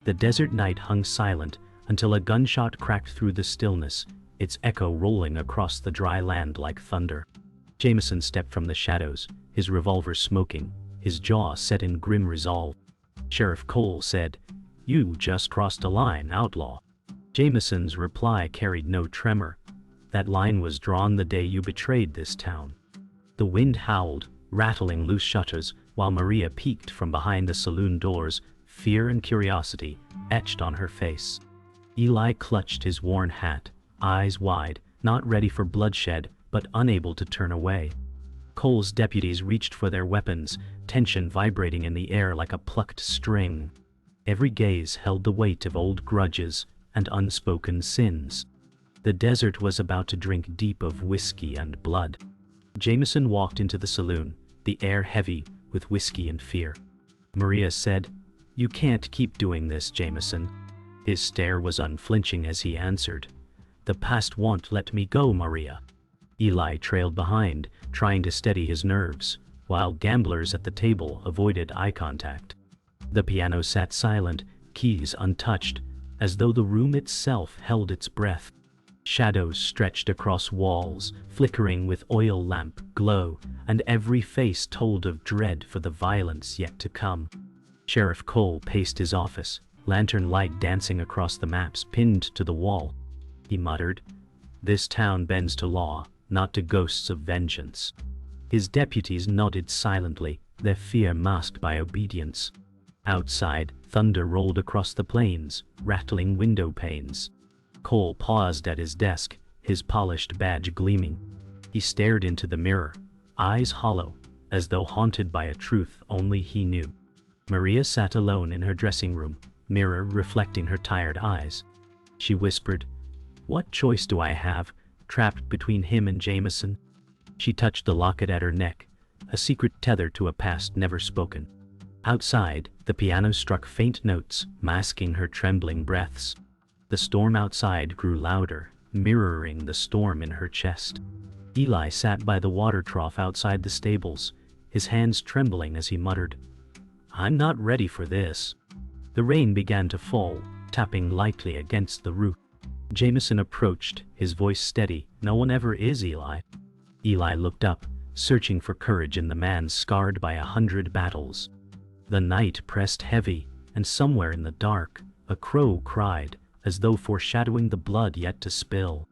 The desert night hung silent until a gunshot cracked through the stillness, its echo rolling across the dry land like thunder. Jameson stepped from the shadows, his revolver smoking, his jaw set in grim resolve. Sheriff Cole said, "You just crossed a line, outlaw." Jameson's reply carried no tremor. "That line was drawn the day you betrayed this town." The wind howled, rattling loose shutters, while Maria peeked from behind the saloon doors, fear and curiosity etched on her face. Eli clutched his worn hat, eyes wide, not ready for bloodshed, but unable to turn away. Cole's deputies reached for their weapons, tension vibrating in the air like a plucked string. Every gaze held the weight of old grudges and unspoken sins. The desert was about to drink deep of whiskey and blood. Jameson walked into the saloon, the air heavy with whiskey and fear. Maria said, "You can't keep doing this, Jameson." His stare was unflinching as he answered, "The past won't let me go, Maria." Eli trailed behind, trying to steady his nerves, while gamblers at the table avoided eye contact. The piano sat silent, keys untouched, as though the room itself held its breath. Shadows stretched across walls, flickering with oil lamp glow, and every face told of dread for the violence yet to come. Sheriff Cole paced his office, lantern light dancing across the maps pinned to the wall. He muttered, "This town bends to law, not to ghosts of vengeance." His deputies nodded silently, their fear masked by obedience. Outside, thunder rolled across the plains, rattling window panes. Cole paused at his desk, his polished badge gleaming. He stared into the mirror, eyes hollow, as though haunted by a truth only he knew. Maria sat alone in her dressing room, mirror reflecting her tired eyes. She whispered, "What choice do I have, trapped between him and Jameson?" She touched the locket at her neck, a secret tether to a past never spoken. Outside, the piano struck faint notes, masking her trembling breaths. The storm outside grew louder, mirroring the storm in her chest. Eli sat by the water trough outside the stables, his hands trembling as he muttered, "I'm not ready for this." The rain began to fall, tapping lightly against the roof. Jameson approached, his voice steady. "No one ever is, Eli." Eli looked up, searching for courage in the man scarred by 100 battles. The night pressed heavy, and somewhere in the dark, a crow cried, as though foreshadowing the blood yet to spill.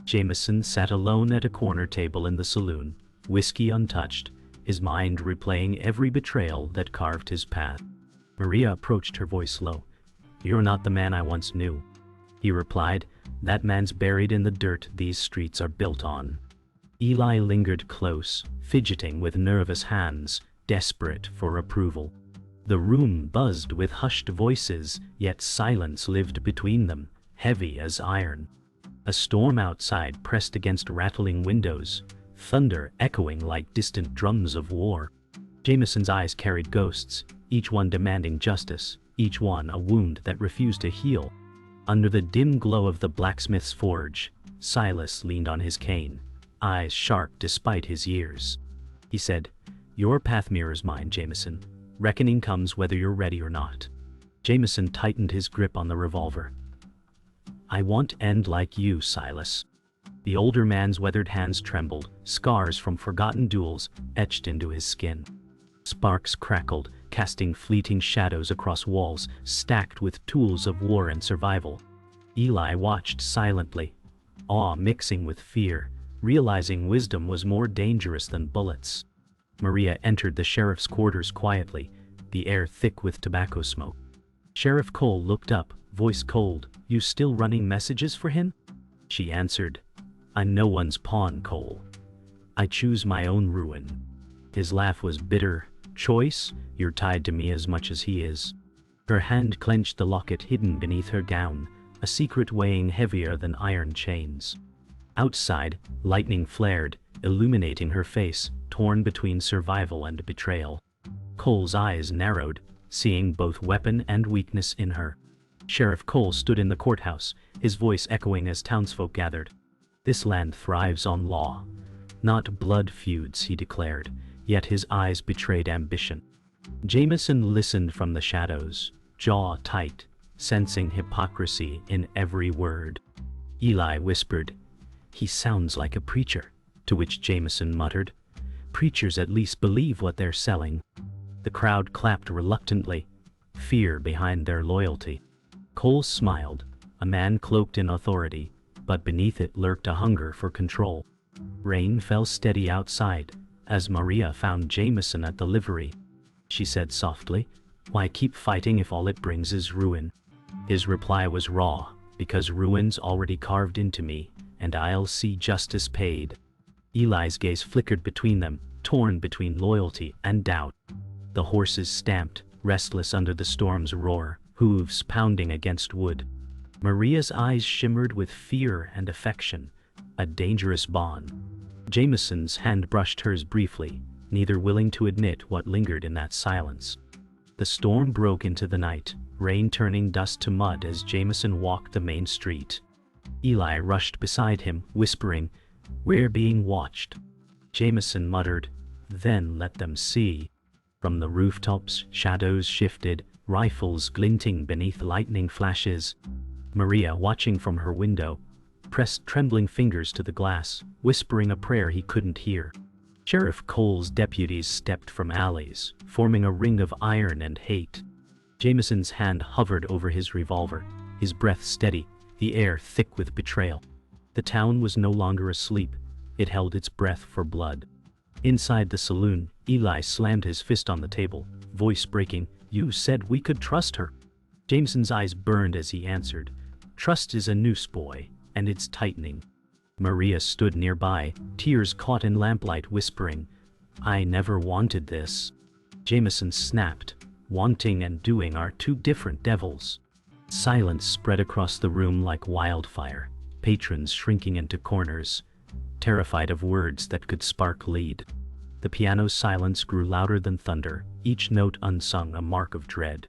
Jameson sat alone at a corner table in the saloon, whiskey untouched, his mind replaying every betrayal that carved his path. Maria approached, her voice low. "You're not the man I once knew." He replied, "That man's buried in the dirt these streets are built on." Eli lingered close, fidgeting with nervous hands, desperate for approval. The room buzzed with hushed voices, yet silence lived between them, heavy as iron. A storm outside pressed against rattling windows, thunder echoing like distant drums of war. Jameson's eyes carried ghosts, each one demanding justice, each one a wound that refused to heal. Under the dim glow of the blacksmith's forge, Silas leaned on his cane, eyes sharp despite his years. He said, "Your path mirrors mine, Jameson. Reckoning comes whether you're ready or not." Jameson tightened his grip on the revolver. "I won't end like you, Silas." The older man's weathered hands trembled, scars from forgotten duels etched into his skin. Sparks crackled, casting fleeting shadows across walls stacked with tools of war and survival. Eli watched silently, awe mixing with fear, realizing wisdom was more dangerous than bullets. Maria entered the sheriff's quarters quietly, the air thick with tobacco smoke. Sheriff Cole looked up, voice cold. "You still running messages for him?" She answered, "I'm no one's pawn, Cole. I choose my own ruin." His laugh was bitter. "Choice? You're tied to me as much as he is." Her hand clenched the locket hidden beneath her gown, a secret weighing heavier than iron chains. Outside, lightning flared, illuminating her face, torn between survival and betrayal. Cole's eyes narrowed, seeing both weapon and weakness in her. Sheriff Cole stood in the courthouse, his voice echoing as townsfolk gathered. "This land thrives on law, not blood feuds," he declared, yet his eyes betrayed ambition. Jameson listened from the shadows, jaw tight, sensing hypocrisy in every word. Eli whispered, "He sounds like a preacher," to which Jameson muttered, "Preachers at least believe what they're selling." The crowd clapped reluctantly, fear behind their loyalty. Cole smiled, a man cloaked in authority, but beneath it lurked a hunger for control. Rain fell steady outside, as Maria found Jameson at the livery. She said softly, "Why keep fighting if all it brings is ruin?" His reply was raw, "Because ruin's already carved into me, and I'll see justice paid." Eli's gaze flickered between them, torn between loyalty and doubt. The horses stamped, restless under the storm's roar, hooves pounding against wood. Maria's eyes shimmered with fear and affection, a dangerous bond. Jameson's hand brushed hers briefly, neither willing to admit what lingered in that silence. The storm broke into the night, rain turning dust to mud as Jameson walked the main street. Eli rushed beside him, whispering, "We're being watched." Jameson muttered, "Then let them see." From the rooftops, shadows shifted, rifles glinting beneath lightning flashes. Maria, watching from her window, pressed trembling fingers to the glass, whispering a prayer he couldn't hear. Sheriff Cole's deputies stepped from alleys, forming a ring of iron and hate. Jameson's hand hovered over his revolver, his breath steady, the air thick with betrayal. The town was no longer asleep, it held its breath for blood. Inside the saloon, Eli slammed his fist on the table, voice breaking, "You said we could trust her." Jameson's eyes burned as he answered, "Trust is a noose, boy, and it's tightening." Maria stood nearby, tears caught in lamplight, whispering, "I never wanted this." Jameson snapped, "Wanting and doing are two different devils." Silence spread across the room like wildfire, patrons shrinking into corners, terrified of words that could spark lead. The piano's silence grew louder than thunder, each note unsung a mark of dread.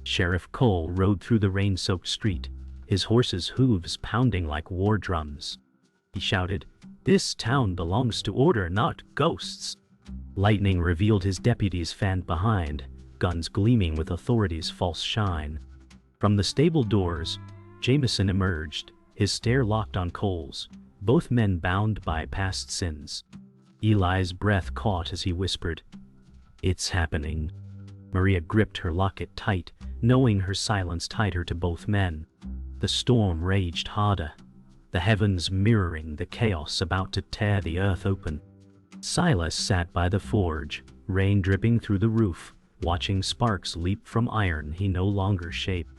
Sheriff Cole rode through the rain-soaked street, his horses' hooves pounding like war drums. He shouted, "This town belongs to order, not ghosts." Lightning revealed his deputies fanned behind, guns gleaming with authority's false shine. From the stable doors, Jameson emerged, his stare locked on Cole's, both men bound by past sins. Eli's breath caught as he whispered, "It's happening." Maria gripped her locket tight, knowing her silence tied her to both men. The storm raged harder, the heavens mirroring the chaos about to tear the earth open. Silas sat by the forge, rain dripping through the roof, watching sparks leap from iron he no longer shaped.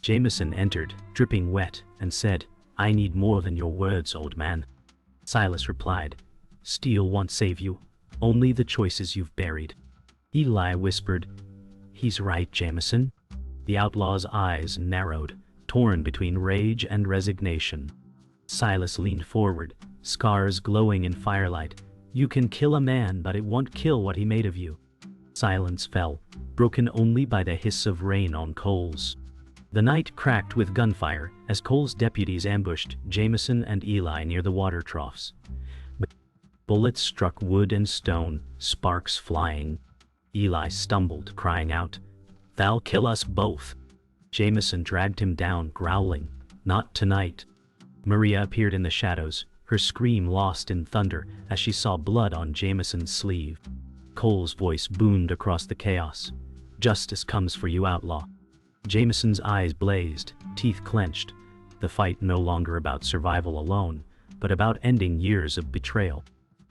Jameson entered, dripping wet, and said, "I need more than your words, old man." Silas replied, "Steel won't save you, only the choices you've buried." Eli whispered, "He's right, Jameson." The outlaw's eyes narrowed, torn between rage and resignation. Silas leaned forward, scars glowing in firelight. "You can kill a man, but it won't kill what he made of you." Silence fell, broken only by the hiss of rain on coals. The night cracked with gunfire as Cole's deputies ambushed Jameson and Eli near the water troughs. Bullets struck wood and stone, sparks flying. Eli stumbled, crying out, "They'll kill us both." Jameson dragged him down, growling, "Not tonight." Maria appeared in the shadows, her scream lost in thunder as she saw blood on Jameson's sleeve. Cole's voice boomed across the chaos, "Justice comes for you, outlaw." Jameson's eyes blazed, teeth clenched, the fight no longer about survival alone, but about ending years of betrayal.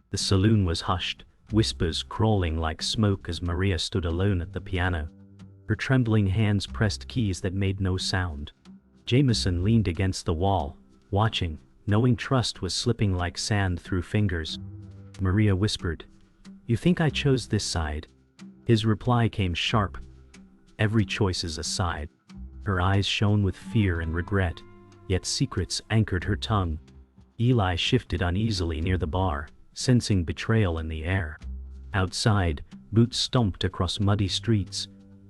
The saloon was hushed, whispers crawling like smoke as Maria stood alone at the piano. Her trembling hands pressed keys that made no sound. Jameson leaned against the wall, watching, knowing trust was slipping like sand through fingers. Maria whispered, "You think I chose this side?" His reply came sharp, "Every choice is a side." Her eyes shone with fear and regret, yet secrets anchored her tongue. Eli shifted uneasily near the bar, sensing betrayal in the air. Outside, boots stomped across muddy streets,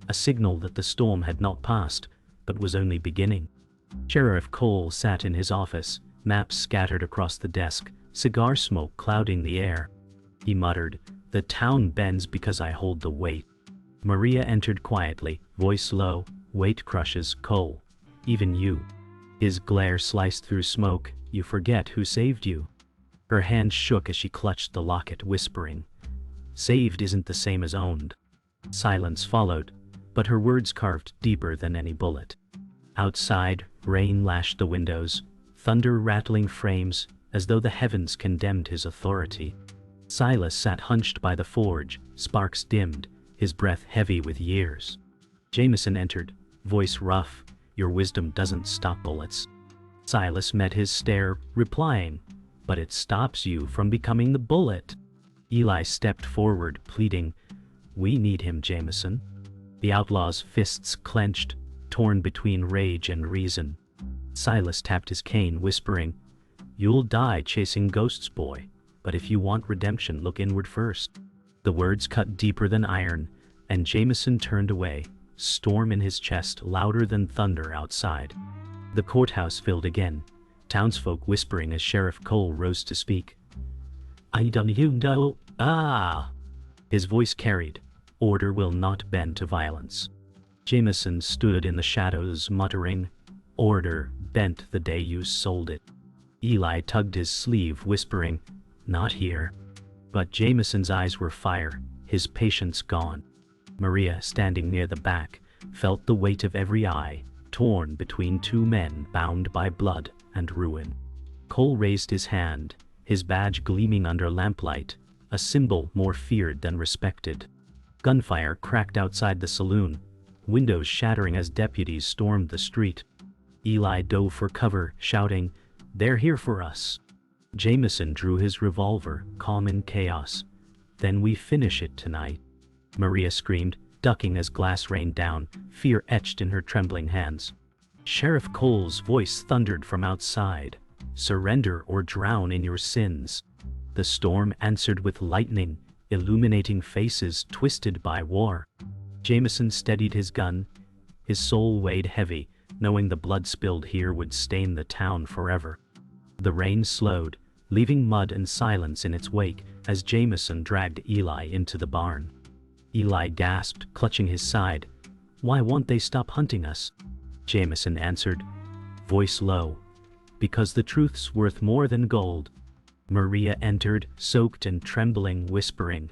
a signal that the storm had not passed, but was only beginning. Sheriff Cole sat in his office, maps scattered across the desk, cigar smoke clouding the air. He muttered, "The town bends because I hold the weight." Maria entered quietly, voice low, "Weight crushes, Cole. Even you. His glare sliced through smoke. You forget who saved you. Her hand shook as she clutched the locket, whispering, "Saved isn't the same as owned." Silence followed, but her words carved deeper than any bullet. Outside, rain lashed the windows, thunder rattling frames, as though the heavens condemned his authority. Silas sat hunched by the forge, sparks dimmed, his breath heavy with years. Jameson entered, voice rough, "Your wisdom doesn't stop bullets." Silas met his stare, replying, "But it stops you from becoming the bullet." Eli stepped forward, pleading, "We need him, Jameson." The outlaw's fists clenched, torn between rage and reason. Silas tapped his cane, whispering, "You'll die chasing ghosts, boy, but if you want redemption, look inward first." The words cut deeper than iron, and Jameson turned away, storm in his chest louder than thunder outside. The courthouse filled again, townsfolk whispering as Sheriff Cole rose to speak. "I don't you know, His voice carried, "Order will not bend to violence." Jameson stood in the shadows, muttering, "Order bent the day you sold it." Eli tugged his sleeve, whispering, "Not here." But Jameson's eyes were fire, his patience gone. Maria, standing near the back, felt the weight of every eye, torn between two men bound by blood and ruin. Cole raised his hand, his badge gleaming under lamplight, a symbol more feared than respected. Gunfire cracked outside the saloon, windows shattering as deputies stormed the street. Eli dove for cover, shouting, "They're here for us." Jameson drew his revolver, calm in chaos. "Then we finish it tonight." Maria screamed, ducking as glass rained down, fear etched in her trembling hands. Sheriff Cole's voice thundered from outside, "Surrender or drown in your sins." The storm answered with lightning, illuminating faces twisted by war. Jameson steadied his gun, his soul weighed heavy, knowing the blood spilled here would stain the town forever. The rain slowed, leaving mud and silence in its wake as Jameson dragged Eli into the barn. Eli gasped, clutching his side, "Why won't they stop hunting us?" Jameson answered, voice low, "Because the truth's worth more than gold." Maria entered, soaked and trembling, whispering,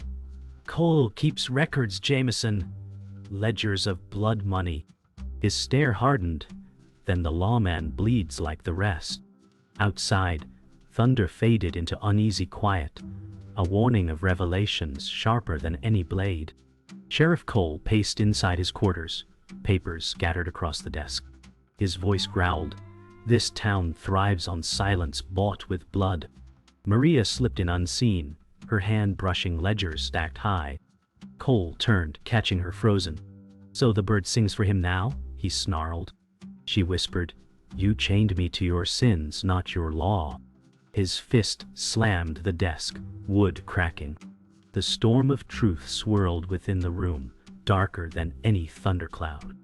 "Cole keeps records, Jameson. Ledgers of blood money." His stare hardened, "Then the lawman bleeds like the rest." Outside, thunder faded into uneasy quiet, a warning of revelations sharper than any blade. Sheriff Cole paced inside his quarters, papers scattered across the desk. His voice growled, "This town thrives on silence bought with blood." Maria slipped in unseen, her hand brushing ledgers stacked high. Cole turned, catching her frozen. "So the bird sings for him now?" he snarled. She whispered, "You chained me to your sins, not your law." His fist slammed the desk, wood cracking. The storm of truth swirled within the room, darker than any thundercloud.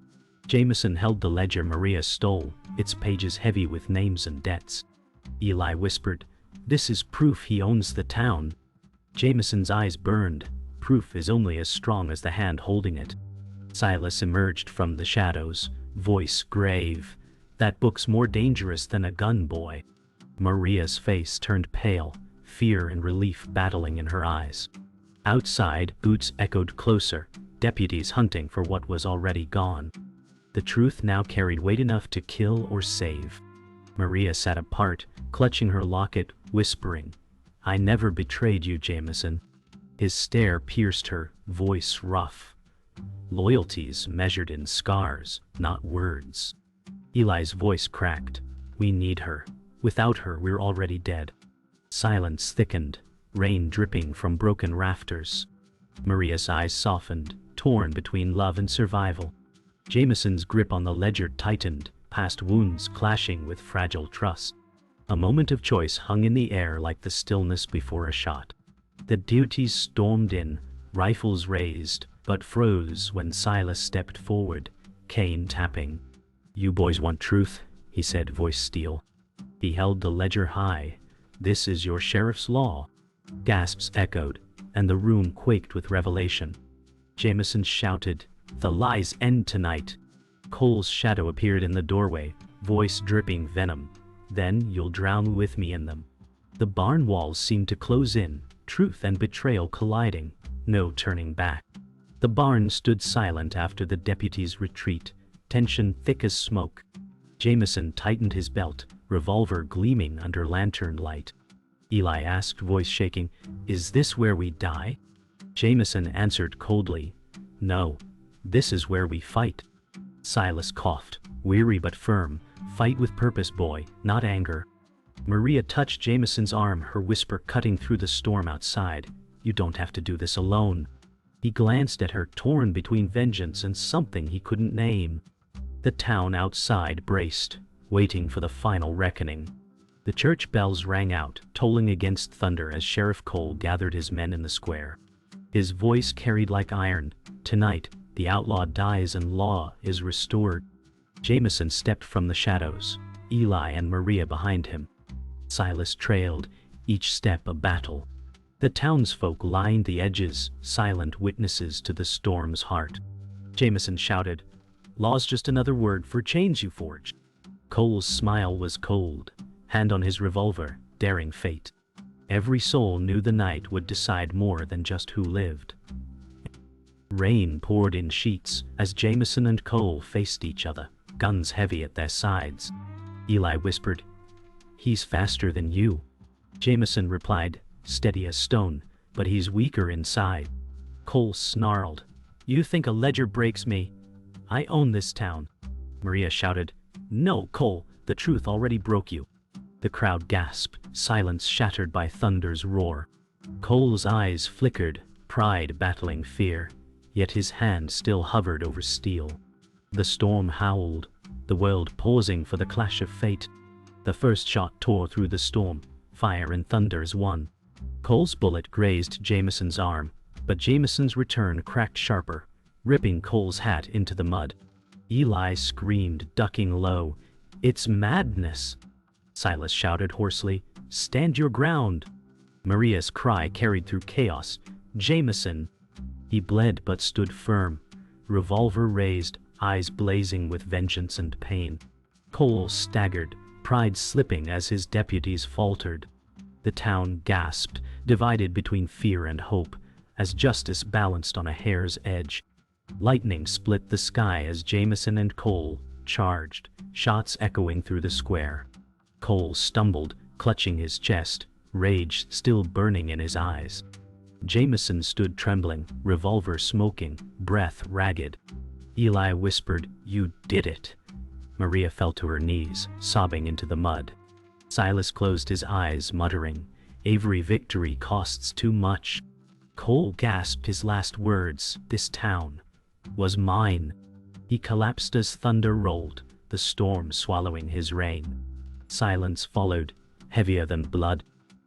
Jameson held the ledger Maria stole, its pages heavy with names and debts. Eli whispered, "This is proof he owns the town." Jameson's eyes burned. Proof is only as strong as the hand holding it. Silas emerged from the shadows, voice grave, "That book's more dangerous than a gun, boy." Maria's face turned pale, fear and relief battling in her eyes. Outside, boots echoed closer, deputies hunting for what was already gone. The truth now carried weight enough to kill or save. Maria sat apart, clutching her locket, whispering, "I never betrayed you, Jameson." His stare pierced her, voice rough. "Loyalty's measured in scars, not words." Eli's voice cracked, "We need her. Without her, we're already dead." Silence thickened, rain dripping from broken rafters. Maria's eyes softened, torn between love and survival. Jameson's grip on the ledger tightened, past wounds clashing with fragile trust. A moment of choice hung in the air like the stillness before a shot. The duties stormed in, rifles raised, but froze when Silas stepped forward, cane tapping. "You boys want truth," he said, voice steel. He held the ledger high. "This is your sheriff's law." Gasps echoed, and the room quaked with revelation. Jameson shouted, "The lies end tonight." Cole's shadow appeared in the doorway, voice dripping venom. Then you'll drown with me in them. The barn walls seemed to close in, truth and betrayal colliding, no turning back. The barn stood silent after the deputy's retreat, tension thick as smoke. Jameson tightened his belt, revolver gleaming under lantern light. Eli asked, voice shaking, "Is this where we die?" Jameson answered coldly, "No, this is where we fight." Silas coughed, weary but firm, "Fight with purpose, boy, not anger." Maria touched Jameson's arm, her whisper cutting through the storm outside, "You don't have to do this alone." He glanced at her, torn between vengeance and something he couldn't name. The town outside braced, waiting for the final reckoning. The church bells rang out, tolling against thunder as Sheriff Cole gathered his men in the square. His voice carried like iron, "Tonight, the outlaw dies and law is restored." Jameson stepped from the shadows, Eli and Maria behind him. Silas trailed, each step a battle. The townsfolk lined the edges, silent witnesses to the storm's heart. Jameson shouted, "Law's just another word for chains you forged." Cole's smile was cold, hand on his revolver, daring fate. Every soul knew the night would decide more than just who lived. Rain poured in sheets as Jameson and Cole faced each other, guns heavy at their sides. Eli whispered, "He's faster than you." Jameson replied, steady as stone, "But he's weaker inside." Cole snarled, "You think a ledger breaks me? I own this town." Maria shouted, "No, Cole, the truth already broke you." The crowd gasped, silence shattered by thunder's roar. Cole's eyes flickered, pride battling fear, yet his hand still hovered over steel. The storm howled, the world pausing for the clash of fate. The first shot tore through the storm, fire and thunder as one. Cole's bullet grazed Jameson's arm, but Jameson's return cracked sharper, ripping Cole's hat into the mud. Eli screamed, ducking low, "It's madness!" Silas shouted hoarsely, "Stand your ground!" Maria's cry carried through chaos, "Jameson!" He bled but stood firm, revolver raised, eyes blazing with vengeance and pain. Cole staggered, pride slipping as his deputies faltered. The town gasped, divided between fear and hope, as justice balanced on a hair's edge. Lightning split the sky as Jameson and Cole charged, shots echoing through the square. Cole stumbled, clutching his chest, rage still burning in his eyes. Jameson stood trembling, revolver smoking, breath ragged. Eli whispered, "You did it." Maria fell to her knees, sobbing into the mud. Silas closed his eyes, muttering, "Avery, victory costs too much." Cole gasped his last words, "This town was mine." He collapsed as thunder rolled, the storm swallowing his reign. Silence followed, heavier than blood.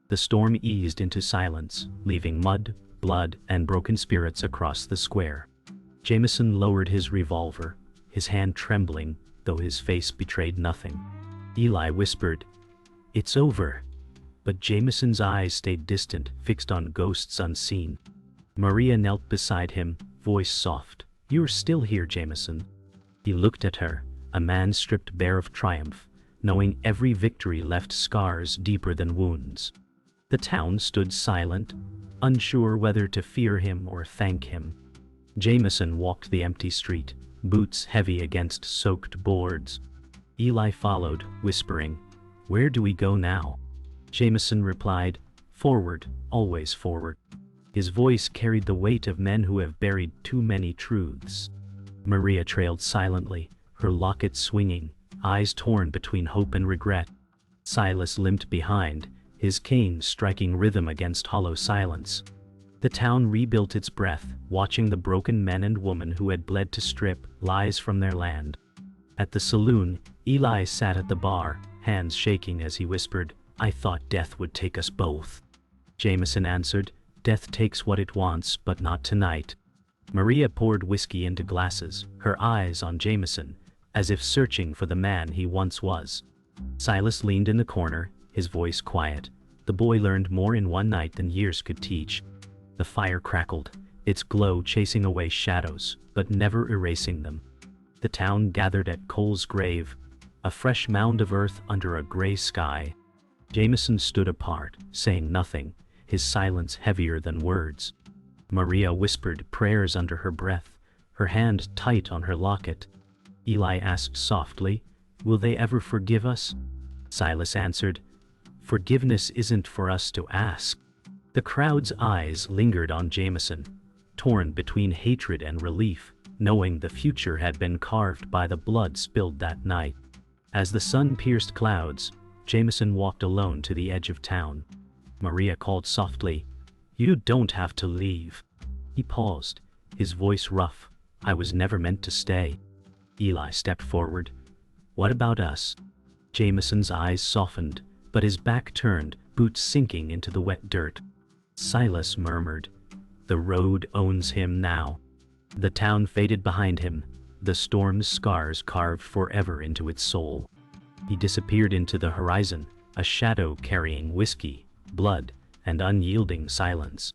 The storm eased into silence, leaving mud, blood, and broken spirits across the square. Jameson lowered his revolver, his hand trembling, though his face betrayed nothing. Eli whispered, "It's over." But Jameson's eyes stayed distant, fixed on ghosts unseen. Maria knelt beside him, voice soft, "You're still here, Jameson." He looked at her, a man stripped bare of triumph, knowing every victory left scars deeper than wounds. The town stood silent, unsure whether to fear him or thank him. Jameson walked the empty street, boots heavy against soaked boards. Eli followed, whispering, "Where do we go now?" Jameson replied, "Forward, always forward." His voice carried the weight of men who have buried too many truths. Maria trailed silently, her locket swinging, eyes torn between hope and regret. Silas limped behind, his cane striking rhythm against hollow silence. The town rebuilt its breath, watching the broken men and women who had bled to strip lies from their land. At the saloon, Eli sat at the bar, hands shaking as he whispered, "I thought death would take us both." Jameson answered, "Death takes what it wants, but not tonight." Maria poured whiskey into glasses, her eyes on Jameson, as if searching for the man he once was. Silas leaned in the corner, his voice quiet. The boy learned more in one night than years could teach. The fire crackled, its glow chasing away shadows, but never erasing them. The town gathered at Cole's grave, a fresh mound of earth under a gray sky. Jameson stood apart, saying nothing, his silence heavier than words. Maria whispered prayers under her breath, her hand tight on her locket. Eli asked softly, "Will they ever forgive us?" Silas answered, "Forgiveness isn't for us to ask." The crowd's eyes lingered on Jameson, torn between hatred and relief, knowing the future had been carved by the blood spilled that night. As the sun pierced clouds, Jameson walked alone to the edge of town. Maria called softly, "You don't have to leave." He paused, his voice rough. "I was never meant to stay." Eli stepped forward. "What about us?" Jameson's eyes softened, but his back turned, boots sinking into the wet dirt. Silas murmured, "The road owns him now." The town faded behind him, the storm's scars carved forever into its soul. He disappeared into the horizon, a shadow carrying whiskey, blood, and unyielding silence.